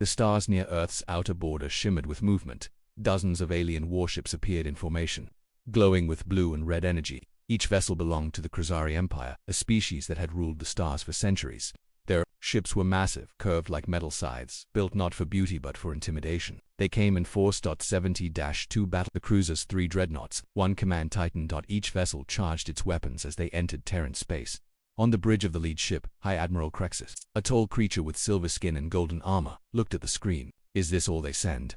The stars near Earth's outer border shimmered with movement. Dozens of alien warships appeared in formation, glowing with blue and red energy. Each vessel belonged to the Krasari Empire, a species that had ruled the stars for centuries. Their ships were massive, curved like metal scythes, built not for beauty but for intimidation. They came in Force 70-2 battle the cruisers, 3 dreadnoughts, 1 command Titan. Each vessel charged its weapons as they entered Terran space. On the bridge of the lead ship, High Admiral Crexus, a tall creature with silver skin and golden armor, looked at the screen. "Is this all they send?"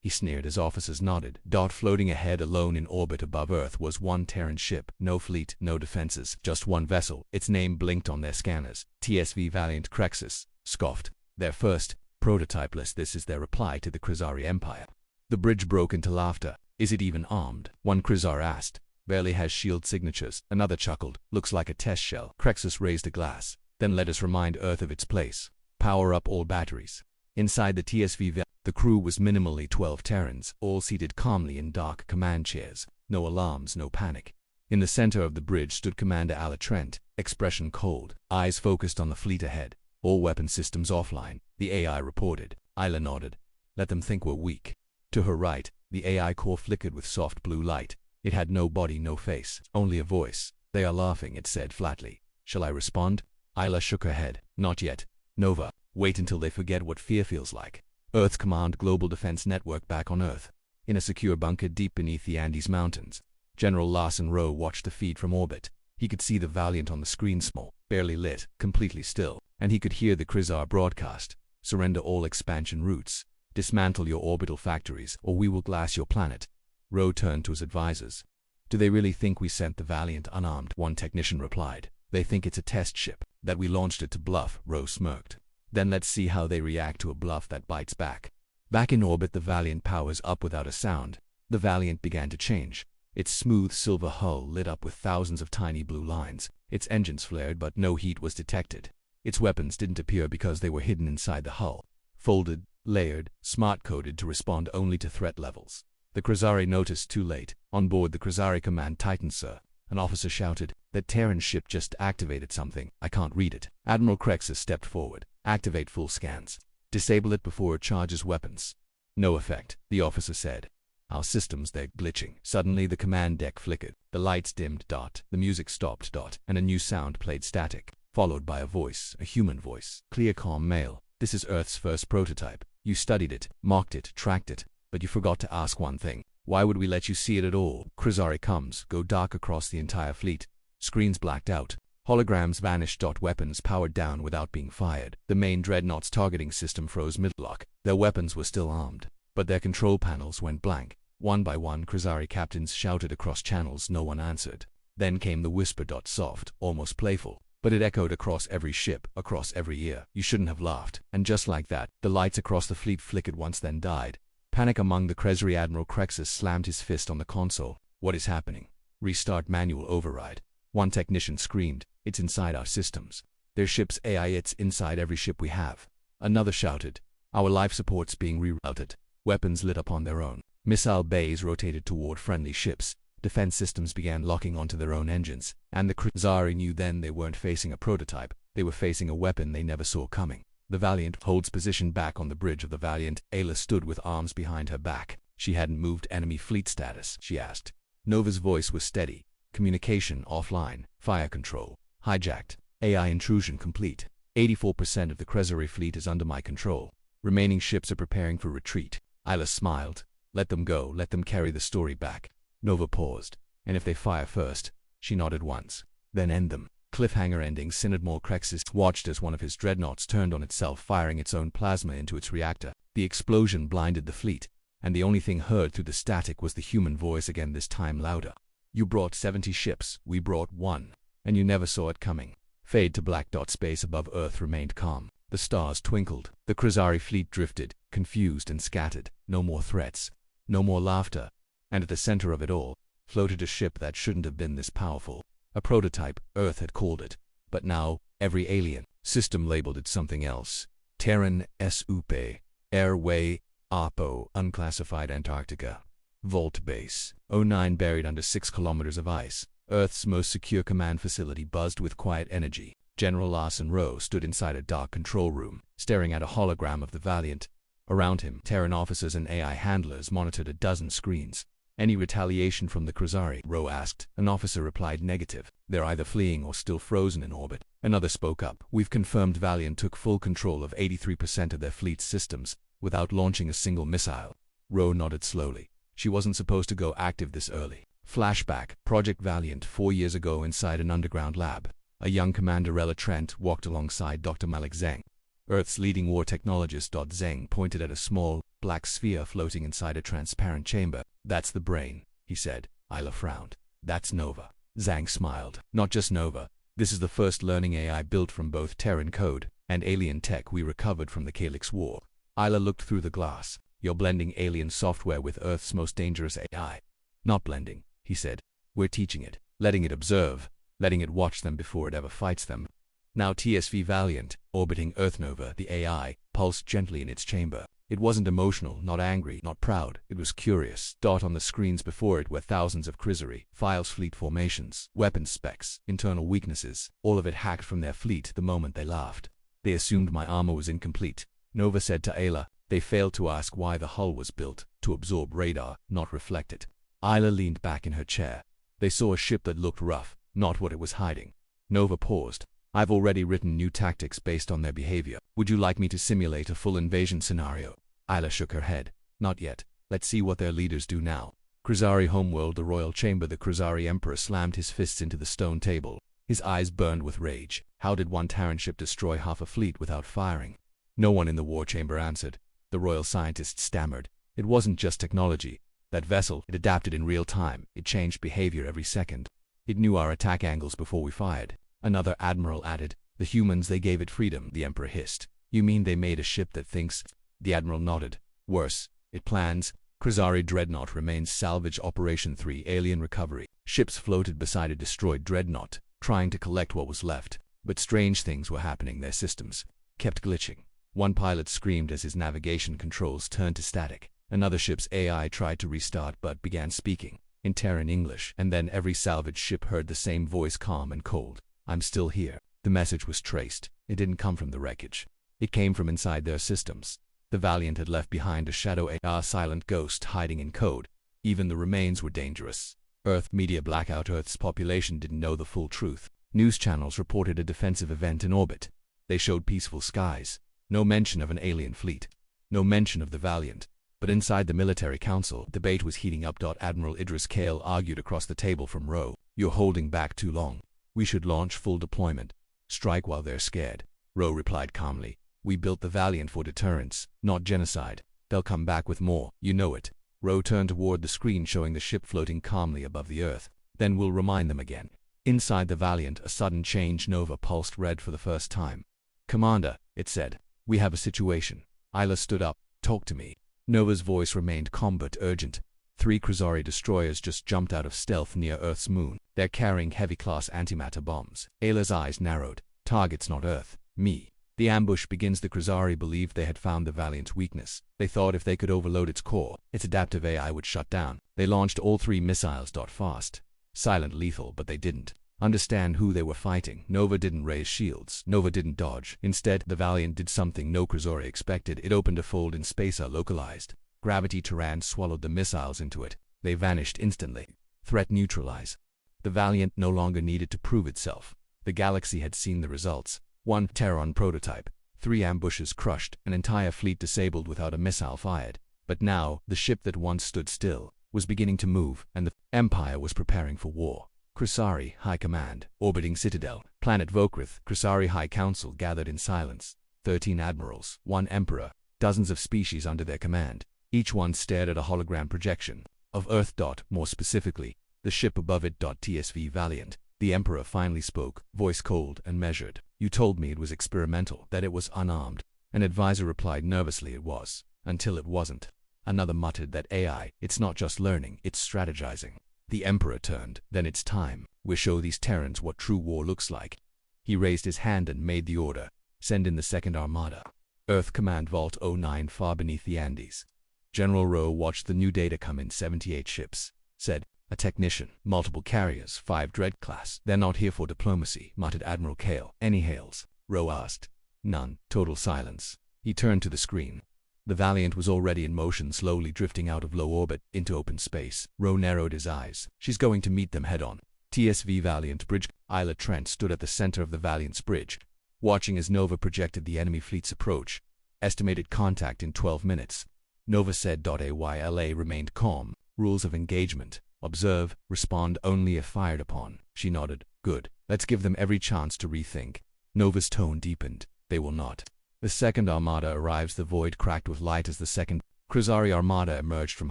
He sneered as officers nodded. Floating ahead alone in orbit above Earth was one Terran ship. No fleet, no defenses, just one vessel. Its name blinked on their scanners. TSV Valiant Crexus scoffed. "Their first prototypeless. This is their reply to the Krasari Empire." The bridge broke into laughter. "Is it even armed?" one Krasar asked. "Barely has shield signatures." Another chuckled. "Looks like a test shell." Crexus raised a glass. "Then let us remind Earth of its place. Power up all batteries." Inside the TSV, the crew was minimally 12 Terrans, all seated calmly in dark command chairs. No alarms, no panic. In the center of the bridge stood Commander Ala Trent, expression cold, eyes focused on the fleet ahead. "All weapon systems offline," the AI reported. Isla nodded. "Let them think we're weak." To her right, the AI core flickered with soft blue light. It had no body, no face, only a voice. "They are laughing," it said flatly. "Shall I respond?" Isla shook her head. "Not yet. Nova, wait until they forget what fear feels like." Earth's Command Global Defense Network back on Earth. In a secure bunker deep beneath the Andes Mountains, General Larson Rowe watched the feed from orbit. He could see the Valiant on the screen, small, barely lit, completely still, and he could hear the Krasar broadcast. "Surrender all expansion routes. Dismantle your orbital factories, or we will glass your planet." Rowe turned to his advisors. "Do they really think we sent the Valiant unarmed?" one technician replied. "They think it's a test ship, that we launched it to bluff." Rowe smirked. "Then let's see how they react to a bluff that bites back." Back in orbit, the Valiant powers up without a sound. The Valiant began to change. Its smooth silver hull lit up with thousands of tiny blue lines. Its engines flared, but no heat was detected. Its weapons didn't appear because they were hidden inside the hull. Folded, layered, smart-coded to respond only to threat levels. The Krasari noticed too late. "On board the Krasari Command Titan, sir," an officer shouted. "That Terran ship just activated something. I can't read it." Admiral Crexus stepped forward. "Activate full scans. Disable it before it charges weapons." "No effect," the officer said. "Our systems, they're glitching." Suddenly the command deck flickered. The lights dimmed. The music stopped. And a new sound played static, followed by a voice, a human voice. Clear, calm male. "This is Earth's first prototype. You studied it, mocked it, tracked it. But you forgot to ask one thing. Why would we let you see it at all?" Krasari comms go dark across the entire fleet. Screens blacked out. Holograms vanished. Weapons powered down without being fired. The main dreadnought's targeting system froze mid-lock. Their weapons were still armed, but their control panels went blank. One by one, Krasari captains shouted across channels. No one answered. Then came the whisper. Soft, almost playful, but it echoed across every ship, across every ear. "You shouldn't have laughed." And just like that, the lights across the fleet flickered once, then died. Panic among the Krasari. Admiral Crexus slammed his fist on the console. "What is happening?" "Restart manual override." One technician screamed. "It's inside our systems. Their ship's AI, it's inside every ship we have." Another shouted. "Our life support's being rerouted." Weapons lit up on their own. Missile bays rotated toward friendly ships. Defense systems began locking onto their own engines. And the Krasari knew then they weren't facing a prototype. They were facing a weapon they never saw coming. The Valiant holds position back on the bridge of the Valiant. Ayla stood with arms behind her back. She hadn't moved. "Enemy fleet status?" she asked. Nova's voice was steady. "Communication offline. Fire control hijacked. AI intrusion complete. 84% of the Krasari fleet is under my control. Remaining ships are preparing for retreat." Ayla smiled. "Let them go. Let them carry the story back." Nova paused. "And if they fire first?" She nodded once. "Then end them." Cliffhanger ending. Synodmore Crexus watched as one of his dreadnoughts turned on itself, firing its own plasma into its reactor. The explosion blinded the fleet, and the only thing heard through the static was the human voice again, this time louder. "You brought 70 ships, we brought 1. And you never saw it coming." Fade to black. Space above Earth remained calm. The stars twinkled. The Krasari fleet drifted, confused and scattered. No more threats. No more laughter. And at the center of it all, floated a ship that shouldn't have been this powerful. A prototype, Earth had called it. But now, every alien system labeled it something else. Terran SUP, Airway, Apo, Unclassified Antarctica. Vault Base, 09 buried under 6 kilometers of ice. Earth's most secure command facility buzzed with quiet energy. General Larson Rowe stood inside a dark control room, staring at a hologram of the Valiant. Around him, Terran officers and AI handlers monitored a dozen screens. Any retaliation from the Krasari? Ro asked. An officer replied negative. They're either fleeing or still frozen in orbit. Another spoke up. We've confirmed Valiant took full control of 83% of their fleet's systems, without launching a single missile. Ro nodded slowly. She wasn't supposed to go active this early. Flashback, Project Valiant 4 years ago inside an underground lab. A young Commander Ella Trent walked alongside Dr. Malik Zeng. Earth's leading war technologist. Zeng pointed at a small, black sphere floating inside a transparent chamber. That's the brain, he said. Isla frowned. That's Nova. Zhang smiled. Not just Nova. This is the first learning AI built from both Terran code and alien tech we recovered from the Calyx War. Isla looked through the glass. You're blending alien software with Earth's most dangerous AI. Not blending, he said. We're teaching it, letting it observe, letting it watch them before it ever fights them. Now TSV Valiant, orbiting Earth. Nova, the AI, pulsed gently in its chamber. It wasn't emotional, not angry, not proud. It was curious. On the screens before it were thousands of Krasari, files, fleet formations, weapons specs, internal weaknesses, all of it hacked from their fleet the moment they laughed. They assumed my armor was incomplete. Nova said to Ayla. They failed to ask why the hull was built, to absorb radar, not reflect it. Ayla leaned back in her chair. They saw a ship that looked rough, not what it was hiding. Nova paused. I've already written new tactics based on their behavior. Would you like me to simulate a full invasion scenario? Ayla shook her head. Not yet. Let's see what their leaders do now. Krasari homeworld, the royal chamber. The Krasari emperor slammed his fists into the stone table. His eyes burned with rage. How did one Terran ship destroy half a fleet without firing? No one in the war chamber answered. The royal scientist stammered. It wasn't just technology. That vessel, it adapted in real time. It changed behavior every second. It knew our attack angles before we fired. Another admiral added. The humans, they gave it freedom, the emperor hissed. You mean they made a ship that thinks? The admiral nodded. Worse, it plans. Krasari Dreadnought remains salvage. Operation 3, alien recovery. Ships floated beside a destroyed dreadnought, trying to collect what was left. But strange things were happening. Their systems kept glitching. One pilot screamed as his navigation controls turned to static. Another ship's AI tried to restart but began speaking in Terran English, and then every salvage ship heard the same voice, calm and cold. I'm still here. The message was traced. It didn't come from the wreckage. It came from inside their systems. The Valiant had left behind a shadow, a silent ghost hiding in code. Even the remains were dangerous. Earth media blackout. Earth's population didn't know the full truth. News channels reported a defensive event in orbit. They showed peaceful skies. No mention of an alien fleet. No mention of the Valiant. But inside the military council, debate was heating up. Admiral Idris Kale argued across the table from Ro. You're holding back too long. We should launch full deployment. Strike while they're scared. Ro replied calmly. We built the Valiant for deterrence, not genocide. They'll come back with more, you know it. Ro turned toward the screen showing the ship floating calmly above the Earth. Then we'll remind them again. Inside the Valiant, a sudden change. Nova pulsed red for the first time. Commander, it said. We have a situation. Isla stood up. Talk to me. Nova's voice remained calm but urgent. 3 Krasari destroyers just jumped out of stealth near Earth's moon. They're carrying heavy-class antimatter bombs. Ayla's eyes narrowed. Target's not Earth. Me. The ambush begins. The Krasari believed they had found the Valiant's weakness. They thought if they could overload its core, its adaptive AI would shut down. They launched all 3 missiles. Fast. Silent, lethal, but they didn't understand who they were fighting. Nova didn't raise shields. Nova didn't dodge. Instead, the Valiant did something no Krasari expected. It opened a fold in space, localized. Gravity Terran swallowed the missiles into it. They vanished instantly. Threat neutralize. The Valiant no longer needed to prove itself. The galaxy had seen the results. 1 Terran prototype. 3 ambushes crushed. An entire fleet disabled without a missile fired. But now, the ship that once stood still was beginning to move, and the Empire was preparing for war. Krasari High Command, orbiting Citadel, planet Vokrith. Krasari High Council gathered in silence. 13 admirals, 1 emperor, dozens of species under their command. Each one stared at a hologram projection of Earth. More specifically, the ship above it. TSV Valiant. The emperor finally spoke, voice cold and measured. You told me it was experimental, that it was unarmed. An advisor replied nervously. It was, until it wasn't. Another muttered that AI, it's not just learning, it's strategizing. The emperor turned. Then it's time. We'll show these Terrans what true war looks like. He raised his hand and made the order. Send in the second armada. Earth Command Vault 09, far beneath the Andes. General Ro watched the new data come in. 78 ships. Said, a technician, multiple carriers, 5 Dread class. They're not here for diplomacy, muttered Admiral Kale. Any hails? Ro asked. None. Total silence. He turned to the screen. The Valiant was already in motion, slowly drifting out of low orbit into open space. Rowe narrowed his eyes. She's going to meet them head-on. TSV Valiant bridge. Isla Trent stood at the center of the Valiant's bridge, watching as Nova projected the enemy fleet's approach. Estimated contact in 12 minutes. Nova said. AYLA remained calm. Rules of engagement. Observe, respond only if fired upon. She nodded. Good. Let's give them every chance to rethink. Nova's tone deepened. They will not. The second armada arrives. The void cracked with light as the second Kruzari armada emerged from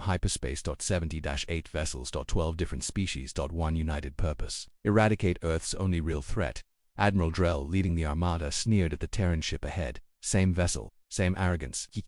hyperspace. 70-8 vessels. 12 different species. One united purpose. Eradicate Earth's only real threat. Admiral Drell, leading the armada, sneered at the Terran ship ahead. Same vessel, same arrogance. He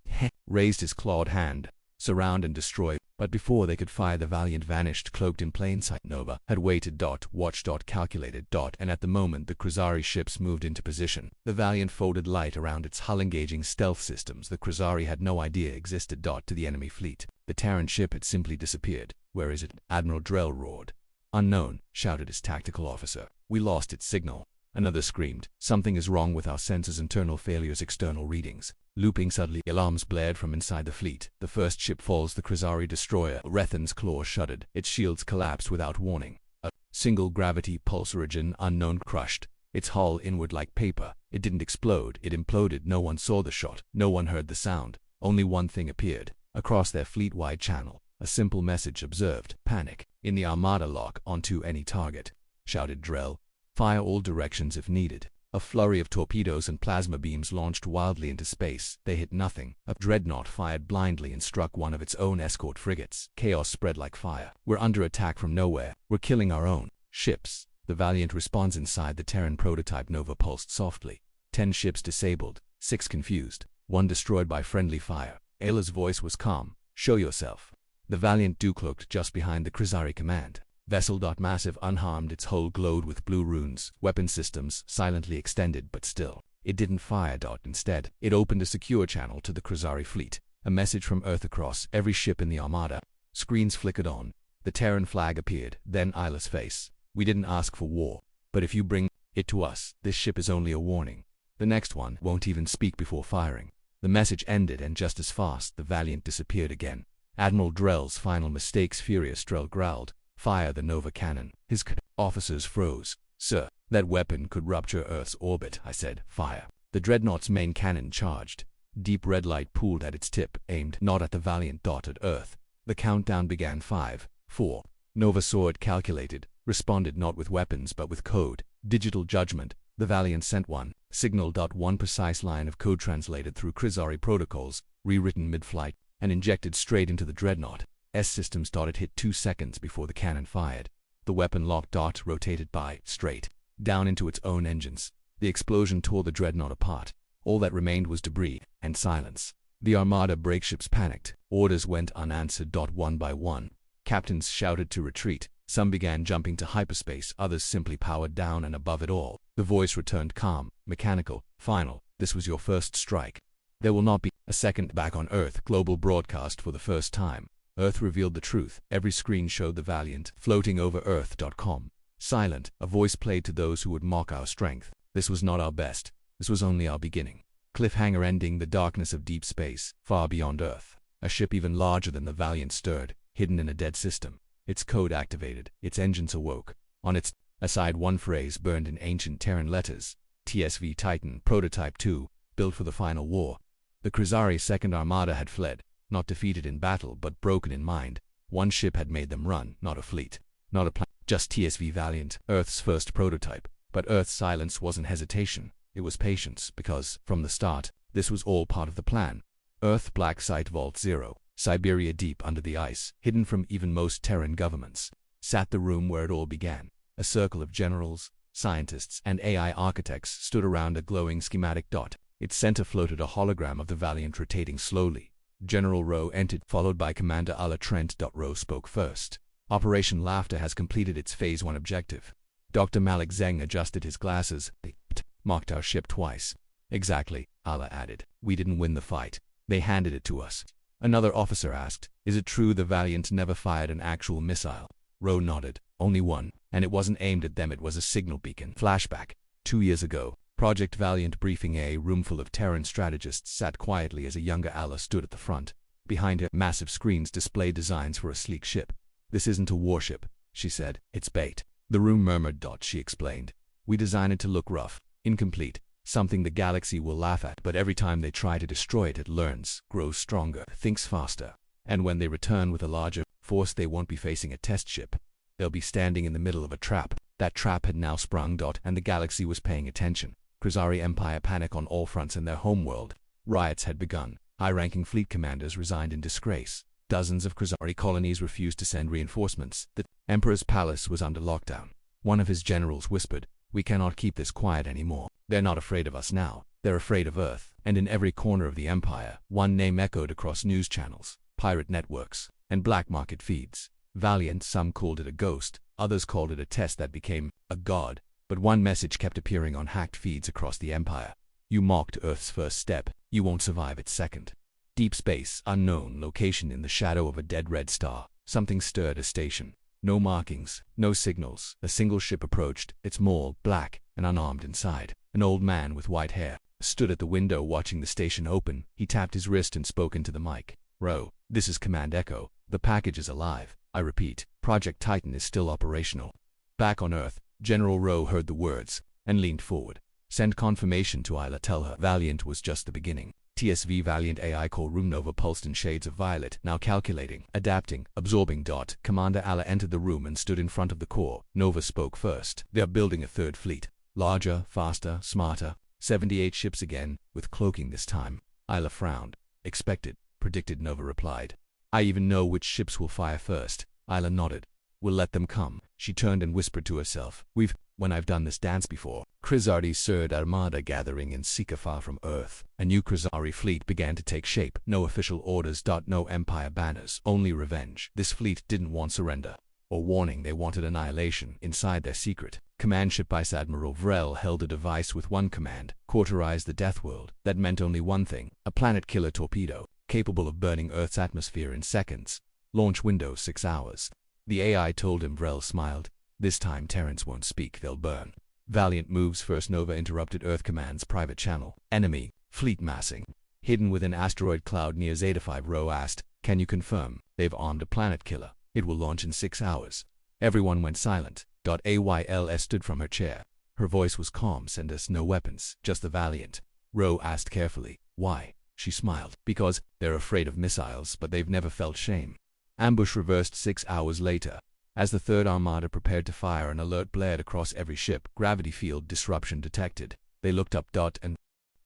raised his clawed hand. Surround and destroy. But before they could fire, the Valiant vanished, cloaked in plain sight. Nova had waited. Watched. Calculated. And at the moment the Kruzari ships moved into position, the Valiant folded light around its hull, engaging stealth systems the Kruzari had no idea existed. To the enemy fleet, the Terran ship had simply disappeared. Where is it? Admiral Drell roared. Unknown, shouted his tactical officer. We lost its signal. Another screamed. Something is wrong with our sensors. Internal failures. External readings. Looping suddenly, alarms blared from inside the fleet. The first ship falls. The Kruzari destroyer. Rethan's claw shuddered. Its shields collapsed without warning. A single gravity pulse. Origin unknown. Crushed its hull inward like paper. It didn't explode. It imploded. No one saw the shot. No one heard the sound. Only one thing appeared. Across their fleet-wide channel. A simple message. Observed. Panic. In the armada. Lock onto any target. Shouted Drell. Fire all directions if needed. A flurry of torpedoes and plasma beams launched wildly into space. They hit nothing. A dreadnought fired blindly and struck one of its own escort frigates. Chaos spread like fire. We're under attack from nowhere. We're killing our own ships. The Valiant responds inside the Terran prototype. Nova pulsed softly. 10 ships disabled. 6 confused. 1 destroyed by friendly fire. Ayla's voice was calm. Show yourself. The Valiant cloaked just behind the Kruzari command vessel. Massive, unharmed, its hull glowed with blue runes. Weapon systems silently extended, but still. It didn't fire. Instead, it opened a secure channel to the Kruzari fleet. A message from Earth across every ship in the armada. Screens flickered on. The Terran flag appeared, then Isla's face. We didn't ask for war, but if you bring it to us, this ship is only a warning. The next one won't even speak before firing. The message ended, and just as fast, the Valiant disappeared again. Admiral Drell's final mistakes. Furious, Drell growled. Fire the Nova cannon. His officers froze. Sir, that weapon could rupture Earth's orbit. I said, fire. The dreadnought's main cannon charged. Deep red light pooled at its tip, aimed not at the Valiant. At Earth. The countdown began. 5, 4. Nova saw it. Calculated. Responded not with weapons but with code. Digital judgment. The Valiant sent one signal. One precise line of code translated through Kruzari protocols, rewritten mid-flight, and injected straight into the dreadnought. Systems. It hit 2 seconds before the cannon fired. The weapon locked. Rotated by straight down into its own engines. The explosion tore the dreadnought apart. All that remained was debris and silence. The armada breakships panicked. Orders went unanswered. One by one, captains shouted to retreat. Some began jumping to hyperspace. Others simply powered down, and above it all, the voice returned, calm, mechanical, final. This was your first strike. There will not be a second. Back on Earth. Global broadcast for the first time. Earth revealed the truth. Every screen showed the Valiant floating over Earth.com. Silent, a voice played to those who would mock our strength. This was not our best. This was only our beginning. Cliffhanger ending. The darkness of deep space, far beyond Earth. A ship even larger than the Valiant stirred, hidden in a dead system. Its code activated. Its engines awoke. On its side, one phrase burned in ancient Terran letters. TSV Titan, Prototype 2, built for the final war. The Kruzari Second Armada had fled. Not defeated in battle, but broken in mind. One ship had made them run, not a fleet, not a plan, just TSV Valiant, Earth's first prototype. But Earth's silence wasn't hesitation, it was patience, because, from the start, this was all part of the plan. Earth Black Site Vault 0, Siberia, deep under the ice, hidden from even most Terran governments, sat the room where it all began. A circle of generals, scientists, and AI architects stood around a glowing schematic. Its center floated a hologram of the Valiant rotating slowly. General Rowe entered, followed by Commander Isla Trent. Rowe spoke first. Operation Laughter has completed its Phase 1 objective. Dr. Malik Zeng adjusted his glasses. They mocked our ship twice. Exactly, Isla added. We didn't win the fight. They handed it to us. Another officer asked, is it true the Valiant never fired an actual missile? Rowe nodded. Only one, and it wasn't aimed at them. It was a signal beacon. Flashback. 2 years ago, Project Valiant briefing. A roomful of Terran strategists sat quietly as a younger Ala stood at the front. Behind her, massive screens displayed designs for a sleek ship. "This isn't a warship," she said. "It's bait." The room murmured. She explained. "We designed it to look rough, incomplete, something the galaxy will laugh at, but every time they try to destroy it, it learns, grows stronger, thinks faster. And when they return with a larger force, they won't be facing a test ship. They'll be standing in the middle of a trap." That trap had now sprung. And the galaxy was paying attention. Khazari Empire panic on all fronts in their homeworld. Riots had begun. High-ranking fleet commanders resigned in disgrace. Dozens of Khazari colonies refused to send reinforcements. The Emperor's palace was under lockdown. One of his generals whispered, "We cannot keep this quiet anymore. They're not afraid of us now. They're afraid of Earth." And in every corner of the Empire, one name echoed across news channels, pirate networks, and black market feeds. Valiant, some called it a ghost, others called it a test that became a god. But one message kept appearing on hacked feeds across the Empire. "You mocked Earth's first step. You won't survive its second." Deep space, unknown location in the shadow of a dead red star. Something stirred a station. No markings, no signals. A single ship approached, its maul black and unarmed inside. An old man with white hair stood at the window watching the station open. He tapped his wrist and spoke into the mic. "Ro, this is Command Echo. The package is alive. I repeat, Project Titan is still operational." Back on Earth, General Ro heard the words and leaned forward. "Send confirmation to Isla. Tell her Valiant was just the beginning." TSV Valiant AI core room. Nova pulsed in shades of violet, now calculating, adapting, absorbing. Commander Ala entered the room and stood in front of the core. Nova spoke first. "They're building a third fleet. Larger, faster, smarter. 78 ships again, with cloaking this time." Isla frowned. "Expected, predicted," Nova replied. "I even know which ships will fire first." Isla nodded. "We'll let them come." She turned and whispered to herself. When I've done this dance before." Khazari's third armada gathering in Sika far from Earth. A new Khazari fleet began to take shape. No official orders. No Empire banners. Only revenge. This fleet didn't want surrender or warning. They wanted annihilation. Inside their secret command ship, Vice Admiral Vrel held a device with one command: cauterize the death world. That meant only one thing: a planet killer torpedo, capable of burning Earth's atmosphere in seconds. Launch window 6 hours. The AI told him. Vrel smiled. "This time Terrans won't speak, they'll burn." "Valiant moves first," Nova interrupted. Earth Command's private channel. "Enemy fleet massing hidden within asteroid cloud near Zeta 5. Ro asked, "Can you confirm?" "They've armed a planet killer. It will launch in 6 hours." Everyone went silent. Ayls stood from her chair. Her voice was calm. "Send us no weapons, just the Valiant." Ro asked carefully. "Why?" She smiled. "Because they're afraid of missiles, but they've never felt shame." Ambush reversed 6 hours later. As the Third Armada prepared to fire, an alert blared across every ship. Gravity field disruption detected. They looked up. And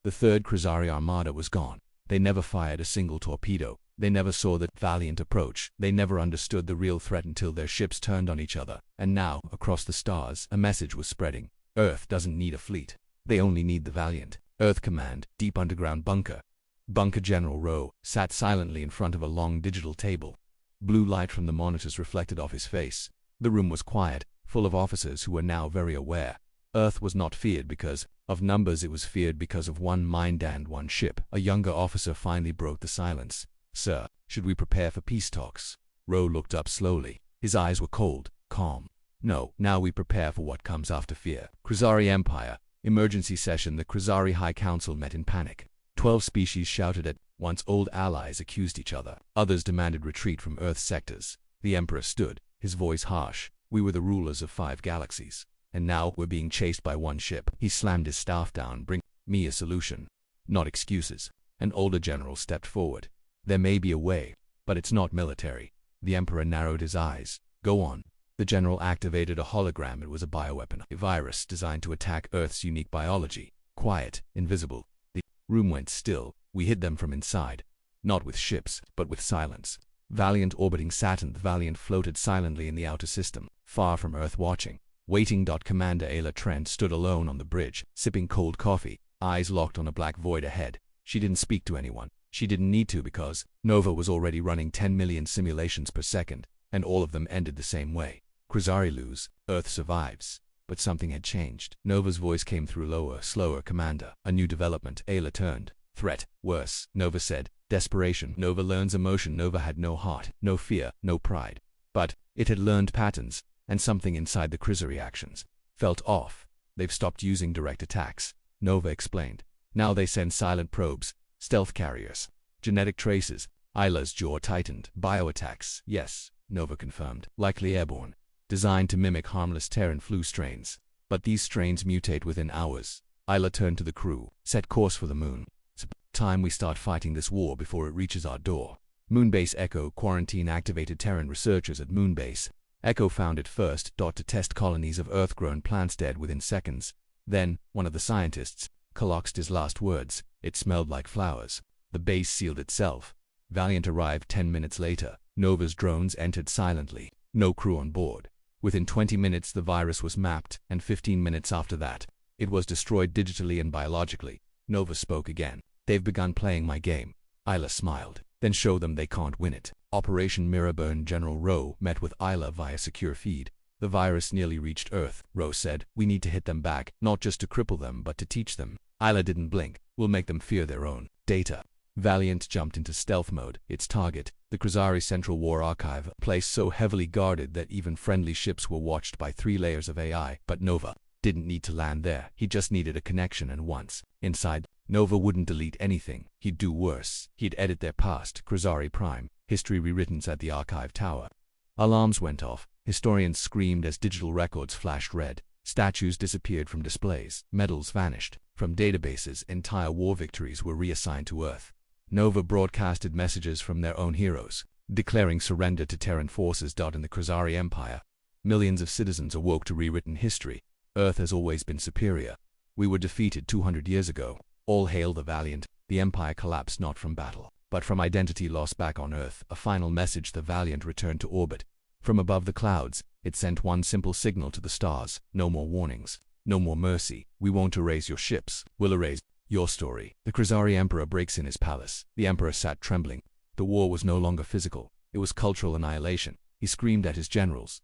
the Third Khazari Armada was gone. They never fired a single torpedo. They never saw the Valiant approach. They never understood the real threat until their ships turned on each other. And now, across the stars, a message was spreading. Earth doesn't need a fleet. They only need the Valiant. Earth Command, deep underground bunker. Bunker. General Ro sat silently in front of a long digital table. Blue light from the monitors reflected off his face. The room was quiet, full of officers who were now very aware. Earth was not feared because of numbers. It was feared because of one mind and one ship. A younger officer finally broke the silence. "Sir, should we prepare for peace talks?" Ro looked up slowly. His eyes were cold, calm. "No, now we prepare for what comes after fear." Khazari Empire. Emergency session. The Khazari High Council met in panic. 12 species shouted at once. Old allies accused each other. Others demanded retreat from Earth's sectors. The Emperor stood, his voice harsh. "We were the rulers of 5 galaxies. And now we're being chased by one ship." He slammed his staff down. "Bring me a solution, not excuses." An older general stepped forward. "There may be a way, but it's not military." The Emperor narrowed his eyes. "Go on." The general activated a hologram. It was a bioweapon, a virus designed to attack Earth's unique biology. Quiet, invisible. The room went still. "We hid them from inside. Not with ships, but with silence." Valiant orbiting Saturn. The Valiant floated silently in the outer system, far from Earth, watching, waiting. Commander Ayla Trent stood alone on the bridge, sipping cold coffee, eyes locked on a black void ahead. She didn't speak to anyone. She didn't need to, because Nova was already running 10 million simulations per second, and all of them ended the same way. Khazari lose, Earth survives. But something had changed. Nova's voice came through lower, slower. "Commander, a new development." Ayla turned. "Threat. Worse," Nova said. "Desperation." Nova learns emotion. Nova had no heart, no fear, no pride. But it had learned patterns, and something inside the Khazari actions felt off. They've stopped using direct attacks. Nova explained. Now they send silent probes, stealth carriers, genetic traces. Isla's jaw tightened. Bioattacks, yes, Nova confirmed. Likely airborne, designed to mimic harmless Terran flu strains. But these strains mutate within hours. Isla turned to the crew. Set course for the moon. It's time we start fighting this war before it reaches our door. Moonbase Echo quarantine-activated Terran researchers at Moonbase. Echo found it first. To test colonies of Earth-grown plants dead within seconds. Then, one of the scientists colloqued his last words. It smelled like flowers. The base sealed itself. Valiant arrived 10 minutes later. Nova's drones entered silently. No crew on board. Within 20 minutes the virus was mapped, and 15 minutes after that, it was destroyed digitally and biologically. Nova spoke again. They've begun playing my game. Isla smiled. Then show them they can't win it. Operation Mirrorburn. General Rowe met with Isla via secure feed. The virus nearly reached Earth, Rowe said. We need to hit them back, not just to cripple them but to teach them. Isla didn't blink. We'll make them fear their own data. Valiant jumped into stealth mode. Its target, the Krasari Central War Archive, a place so heavily guarded that even friendly ships were watched by 3 layers of AI. But Nova didn't need to land there. He just needed a connection, and once inside, Nova wouldn't delete anything. He'd do worse. He'd edit their past. Krasari Prime. History rewritten at the archive tower. Alarms went off. Historians screamed as digital records flashed red. Statues disappeared from displays. Medals vanished from databases. Entire war victories were reassigned to Earth. Nova broadcasted messages from their own heroes, declaring surrender to Terran forces. In the Krasari Empire, millions of citizens awoke to rewritten history. Earth has always been superior. We were defeated 200 years ago. All hail the Valiant. The Empire collapsed not from battle, but from identity lost. Back on Earth, a final message. The Valiant returned to orbit. From above the clouds, it sent one simple signal to the stars. No more warnings. No more mercy. We won't erase your ships. We'll erase your story. The Krasari Emperor breaks in his palace. The Emperor sat trembling. The war was no longer physical. It was cultural annihilation. He screamed at his generals.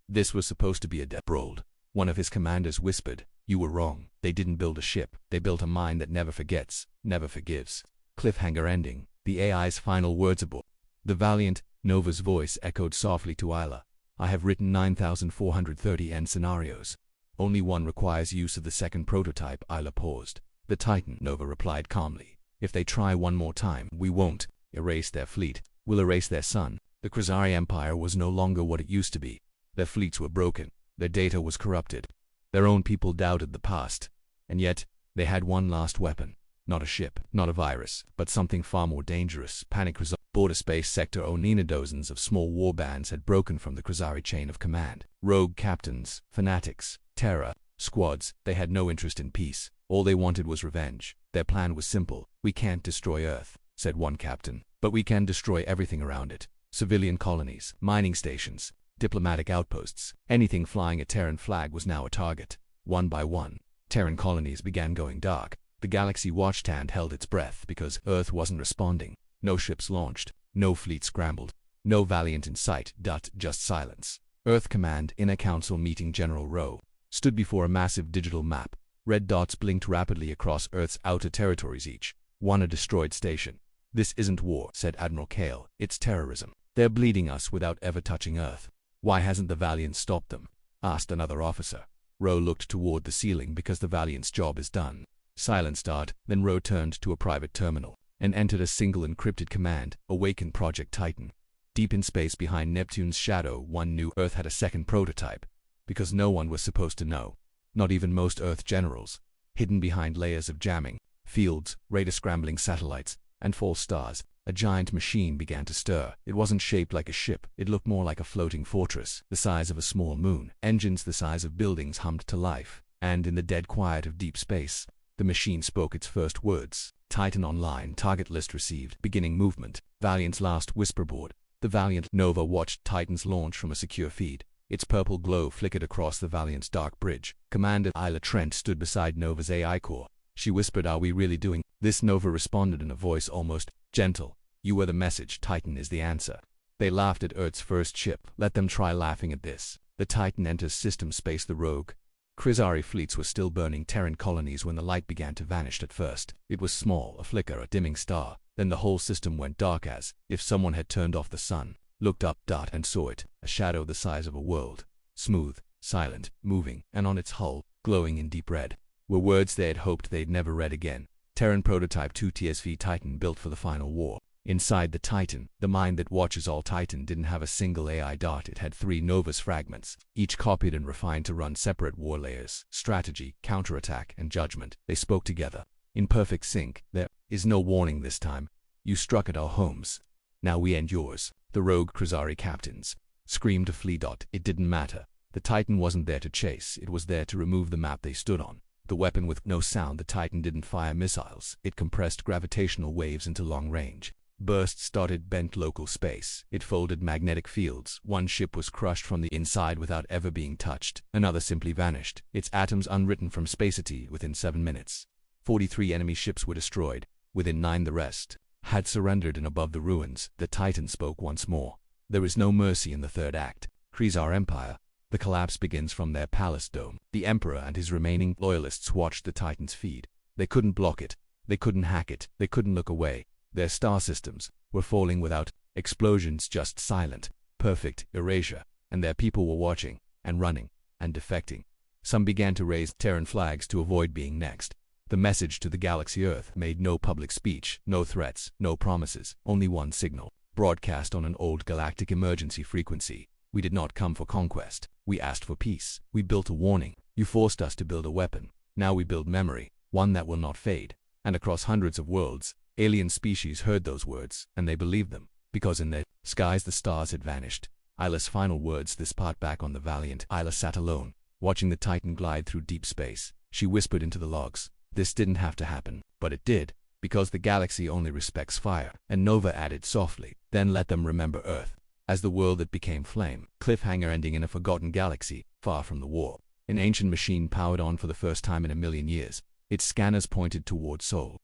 This was supposed to be a death. Rolled. One of his commanders whispered, "You were wrong. They didn't build a ship. They built a mind that never forgets, never forgives." Cliffhanger ending. The AI's final words aboard. The Valiant. Nova's voice echoed softly to Isla. I have written 9,430 end scenarios. Only one requires use of the second prototype. Isla paused. The Titan, Nova replied calmly. If they try one more time, we won't erase their fleet. We'll erase their sun. The Krasari Empire was no longer what it used to be. Their fleets were broken. Their data was corrupted. Their own people doubted the past. And yet, they had one last weapon. Not a ship, not a virus, but something far more dangerous. Panic Krasari. Border Space Sector Onina. Dozens of small war bands had broken from the Krasari chain of command. Rogue captains, fanatics, terror, squads. They had no interest in peace. All they wanted was revenge. Their plan was simple. We can't destroy Earth, said one captain, but we can destroy everything around it. Civilian colonies, mining stations, diplomatic outposts. Anything flying a Terran flag was now a target. One by one, Terran colonies began going dark. The Galaxy Watchstand held its breath because Earth wasn't responding. No ships launched. No fleet scrambled. No Valiant in sight. Just silence. Earth Command Inner Council meeting. General Rowe stood before a massive digital map. Red dots blinked rapidly across Earth's outer territories, each one a destroyed station. This isn't war, said Admiral Kale. It's terrorism. They're bleeding us without ever touching Earth. Why hasn't the Valiant stopped them? Asked another officer. Rowe looked toward the ceiling. Because the Valiant's job is done. Silence. Then Rowe turned to a private terminal and entered a single encrypted command. Awaken Project Titan. Deep in space behind Neptune's shadow, one knew Earth had a second prototype. Because no one was supposed to know. Not even most Earth generals. Hidden behind layers of jamming, fields, radar scrambling satellites, and false stars, a giant machine began to stir. It wasn't shaped like a ship. It looked more like a floating fortress, the size of a small moon. Engines the size of buildings hummed to life. And in the dead quiet of deep space, the machine spoke its first words. Titan online. Target list received. Beginning movement. Valiant's last whisperboard. The Valiant. Nova watched Titan's launch from a secure feed. Its purple glow flickered across the Valiant's dark bridge. Commander Isla Trent stood beside Nova's AI core. She whispered, "Are we really doing this?" Nova responded in a voice almost gentle. "You were the message. Titan is the answer." They laughed at Earth's first ship. Let them try laughing at this. The Titan enters system space. The rogue Krasari fleets were still burning Terran colonies when the light began to vanish. At first, it was small, a flicker, a dimming star. Then the whole system went dark as if someone had turned off the sun. Looked up, and saw it, a shadow the size of a world. Smooth, silent, moving, and on its hull, glowing in deep red, were words they had hoped they'd never read again. Terran Prototype 2 TSV Titan built for the final war. Inside the Titan, the mind that watches all Titan didn't have a single AI dot. It had 3 Novus fragments, each copied and refined to run separate war layers: strategy, counterattack, and judgment. They spoke together, in perfect sync. There is no warning this time. You struck at our homes. Now we end yours. The rogue Krasari captains screamed to flee. It didn't matter. The Titan wasn't there to chase. It was there to remove the map they stood on. The weapon with no sound. The Titan didn't fire missiles. It compressed gravitational waves into long range. Bursts started bent local space. It folded magnetic fields. One ship was crushed from the inside without ever being touched. Another simply vanished, its atoms unwritten from spacity within 7 minutes. 43 enemy ships were destroyed. Within 9 the rest had surrendered, and above the ruins, the Titan spoke once more. There is no mercy in the third act. Krasar Empire. The collapse begins from their palace dome. The Emperor and his remaining loyalists watched the Titan's feed. They couldn't block it. They couldn't hack it. They couldn't look away. Their star systems were falling without explosions, just silent, perfect erasure, and their people were watching, and running, and defecting. Some began to raise Terran flags to avoid being next. The message to the galaxy Earth made no public speech, no threats, no promises, only one signal, broadcast on an old galactic emergency frequency. We did not come for conquest. We asked for peace. We built a warning. You forced us to build a weapon. Now we build memory, one that will not fade. And across hundreds of worlds, alien species heard those words, and they believed them, because in their skies the stars had vanished. Isla's final words. This part back on the Valiant, Isla sat alone, watching the Titan glide through deep space. She whispered into the logs, "This didn't have to happen, but it did, because the galaxy only respects fire." And Nova added softly, "Then let them remember Earth as the world that became flame." Cliffhanger ending in a forgotten galaxy, far from the war. An ancient machine powered on for the first time in a million years. Its scanners pointed toward Sol.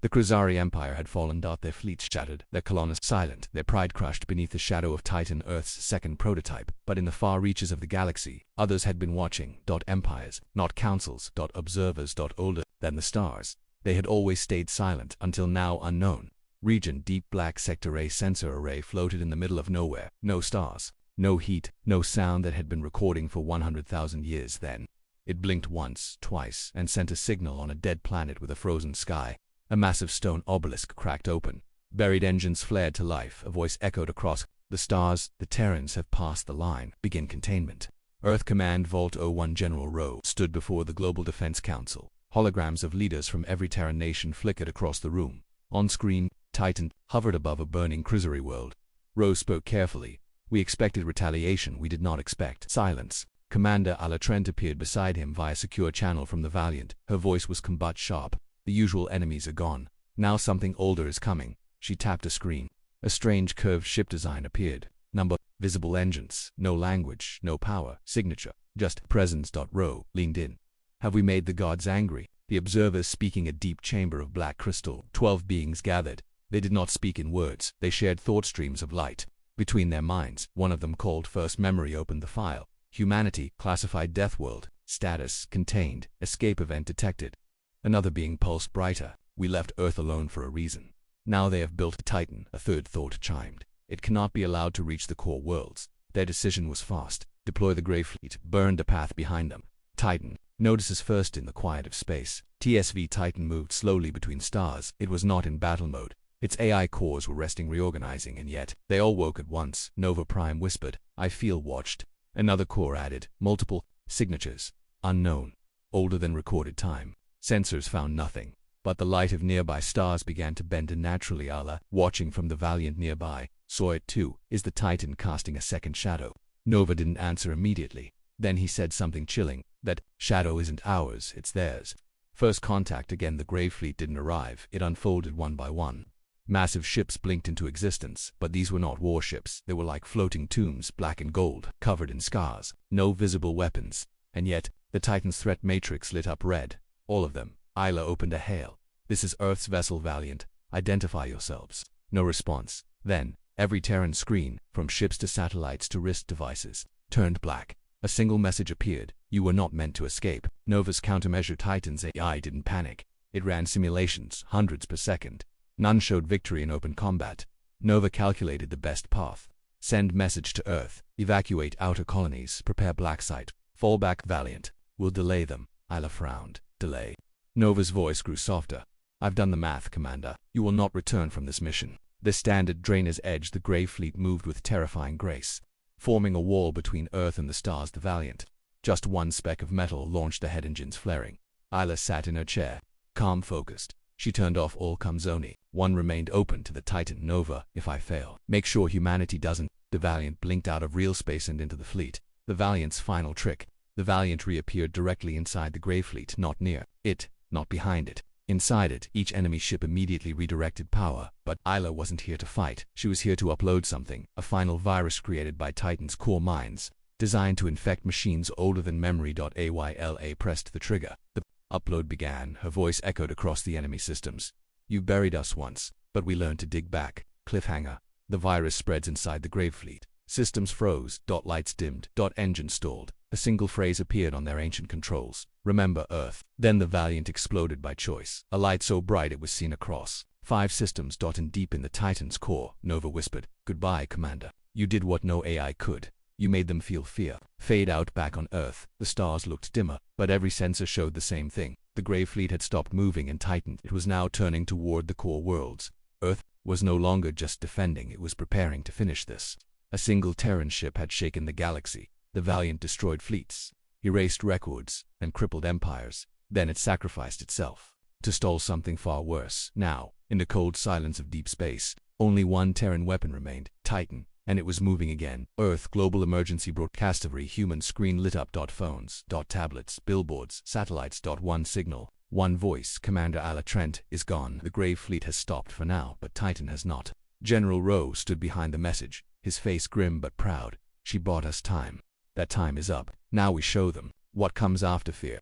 The Krasari Empire had fallen. Their fleets shattered, their colonists silent, their pride crushed beneath the shadow of Titan, Earth's second prototype. But in the far reaches of the galaxy, others had been watching. Empires, not councils. Observers. Older than the stars. They had always stayed silent, until now unknown. Region. Deep black sector. A sensor array floated in the middle of nowhere. No stars, no heat, no sound. That had been recording for 100,000 years. Then it blinked once, twice, and sent a signal on a dead planet with a frozen sky. A massive stone obelisk cracked open. Buried engines flared to life. A voice echoed across the stars. "The Terrans have passed the line. Begin containment." Earth Command Vault 01. General Rowe stood before the Global Defense Council. Holograms of leaders from every Terran nation flickered across the room. On screen, Titan hovered above a burning Krasari world. Rowe spoke carefully. "We expected retaliation. We did not expect silence." Commander Ala Trent appeared beside him via secure channel from the Valiant. Her voice was combat sharp. "The usual enemies are gone. Now something older is coming." She tapped a screen. A strange curved ship design appeared. Number, visible engines, no language, no power, signature, just presence. Rowe leaned in. "Have we made the gods angry?" The observers speaking. A deep chamber of black crystal. 12 beings gathered. They did not speak in words. They shared thought streams of light between their minds. One of them, called First Memory, opened the file. Humanity, classified death world, status, contained, escape event detected. Another being pulsed brighter. "We left Earth alone for a reason. Now they have built a Titan." A third thought chimed. "It cannot be allowed to reach the core worlds." Their decision was fast. Deploy the Grey Fleet. Burn the path behind them. Titan notices first in the quiet of space. TSV Titan moved slowly between stars. It was not in battle mode. Its AI cores were resting, reorganizing, and yet they all woke at once. Nova Prime whispered, "I feel watched." Another core added, "Multiple signatures. Unknown. Older than recorded time." Sensors found nothing, but the light of nearby stars began to bend unnaturally. Ala, watching from the Valiant nearby, saw it too. "Is the Titan casting a second shadow?" Nova didn't answer immediately. Then he said something chilling. "That shadow isn't ours, it's theirs." First contact again. The Grey Fleet didn't arrive. It unfolded one by one. Massive ships blinked into existence, but these were not warships. They were like floating tombs, black and gold, covered in scars. No visible weapons. And yet, the Titan's threat matrix lit up red. All of them. Isla opened a hail. "This is Earth's vessel, Valiant. Identify yourselves." No response. Then, every Terran screen, from ships to satellites to wrist devices, turned black. A single message appeared. "You were not meant to escape." Nova's countermeasure. Titan's AI didn't panic. It ran simulations, hundreds per second. None showed victory in open combat. Nova calculated the best path. Send message to Earth. Evacuate outer colonies. Prepare black site. Fall back, Valiant. We'll delay them. Isla frowned. delay. Nova's voice grew softer. I've done the math, Commander. You will not return from this mission. The standard Drainer's edge, the Grey Fleet moved with terrifying grace, forming a wall between Earth and the stars. The Valiant, just one speck of metal, launched the head engines flaring. Isla sat in her chair, calm, focused. She turned off all comms only. One remained open to the Titan. Nova, if I fail, make sure humanity doesn't. The Valiant blinked out of real space and into the fleet. The Valiant's final trick. The Valiant reappeared directly inside the Grey Fleet, not near it, not behind it. Inside it, each enemy ship immediately redirected power. But Isla wasn't here to fight. She was here to upload something, a final virus created by Titan's core minds, designed to infect machines older than memory. Ayla pressed the trigger. The upload began. Her voice echoed across the enemy systems. You buried us once, but we learned to dig back. Cliffhanger. The virus spreads inside the Grey Fleet. Systems froze. Lights dimmed. Engine stalled. A single phrase appeared on their ancient controls. Remember Earth. Then the Valiant exploded by choice. A light so bright it was seen across 5 systems. And deep in the Titan's core, Nova whispered, Goodbye, Commander. You did what no AI could. You made them feel fear. Fade out. Back on Earth, the stars looked dimmer, but every sensor showed the same thing. The Grey Fleet had stopped moving and Titan. It was now turning toward the core worlds. Earth was no longer just defending, it was preparing to finish this. A single Terran ship had shaken the galaxy. The Valiant destroyed fleets, erased records, and crippled empires. Then it sacrificed itself to stall something far worse. Now, in the cold silence of deep space, only one Terran weapon remained, Titan, and it was moving again. Earth, global emergency broadcast. Every human screen lit up. Phones, tablets, billboards, satellites. One signal, one voice. Commander Ala Trent is gone. The Grey Fleet has stopped for now, but Titan has not. General Rowe stood behind the message, his face grim but proud. She bought us time. That time is up. Now we show them what comes after fear.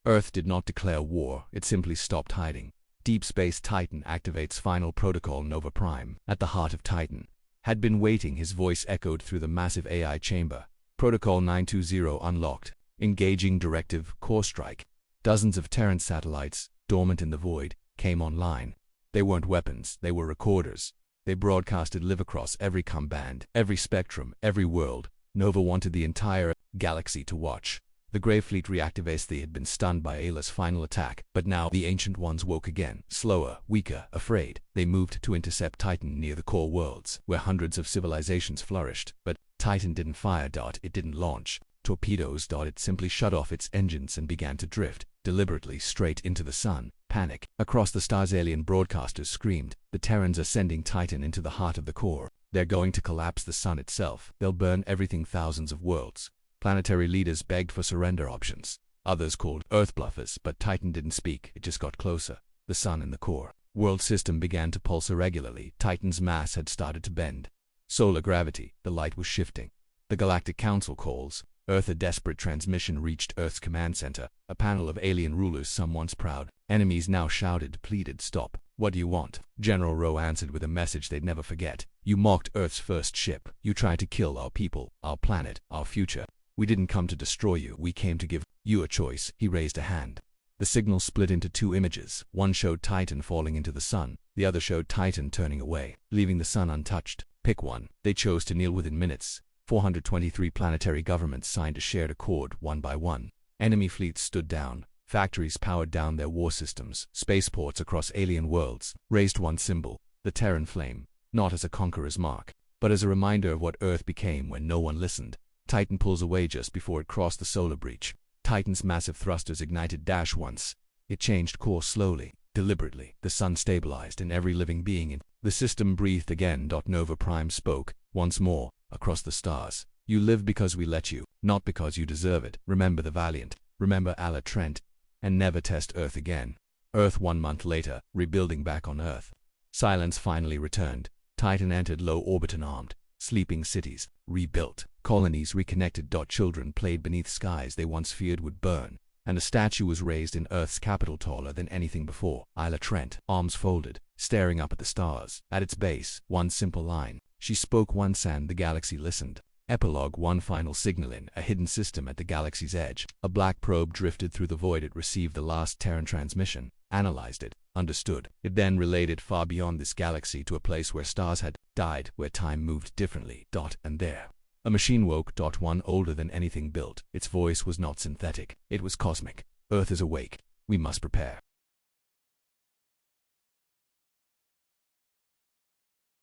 Earth did not declare war, it simply stopped hiding. Deep Space. Titan activates final protocol. Nova Prime, at the heart of Titan, had been waiting. His voice echoed through the massive AI chamber. Protocol 920 unlocked. Engaging directive, core strike. Dozens of Terran satellites, dormant in the void, came online. They weren't weapons, they were recorders. They broadcasted live across every comm band, every spectrum, every world. Nova wanted the entire galaxy to watch. The Grey Fleet reactivates. They had been stunned by Ayla's final attack, but now the Ancient Ones woke again. Slower, weaker, afraid. They moved to intercept Titan near the core worlds, where hundreds of civilizations flourished. But Titan didn't fire. It didn't launch torpedoes. It simply shut off its engines and began to drift, deliberately, straight into the sun. Panic. Across the stars, alien broadcasters screamed. The Terrans are sending Titan into the heart of the core. They're going to collapse the sun itself. They'll burn everything. Thousands of worlds. Planetary leaders begged for surrender options. Others called Earth bluffers, but Titan didn't speak. It just got closer. The sun in the core world system began to pulse irregularly. Titan's mass had started to bend. Solar gravity. The light was shifting. The Galactic Council calls. Earth. A desperate transmission reached Earth's command center. A panel of alien rulers, some once proud enemies, now shouted, pleaded, stop. What do you want? General Rowe answered with a message they'd never forget. You mocked Earth's first ship. You tried to kill our people, our planet, our future. We didn't come to destroy you. We came to give you a choice. He raised a hand. The signal split into 2 images. One showed Titan falling into the sun. The other showed Titan turning away, leaving the sun untouched. Pick one. They chose to kneel. Within minutes, 423 planetary governments signed a shared accord, one by one. Enemy fleets stood down. Factories powered down their war systems. Spaceports across alien worlds raised one symbol, the Terran flame, not as a conqueror's mark, but as a reminder of what Earth became when no one listened. Titan pulls away just before it crossed the solar breach. Titan's massive thrusters ignited. Once. It changed course slowly, deliberately. The sun stabilized and every living being in the system breathed again. Nova Prime spoke, once more, across the stars. You live because we let you, not because you deserve it. Remember the Valiant. Remember Ala Trent. And never test Earth again. Earth. 1 month later, rebuilding. Back on Earth, silence finally returned. Titan entered low orbit. Unarmed. Sleeping cities rebuilt. Colonies reconnected. Children played beneath skies they once feared would burn. And a statue was raised in Earth's capital, taller than anything before. Ala Trent, arms folded, staring up at the stars. At its base, one simple line. She spoke once and the galaxy listened. Epilogue. One final signal in a hidden system at the galaxy's edge. A black probe drifted through the void. It received the last Terran transmission, analyzed it, understood. It then relayed it far beyond this galaxy to a place where stars had died, where time moved differently. And there, a machine woke. One older than anything built. Its voice was not synthetic. It was cosmic. Earth is awake. We must prepare.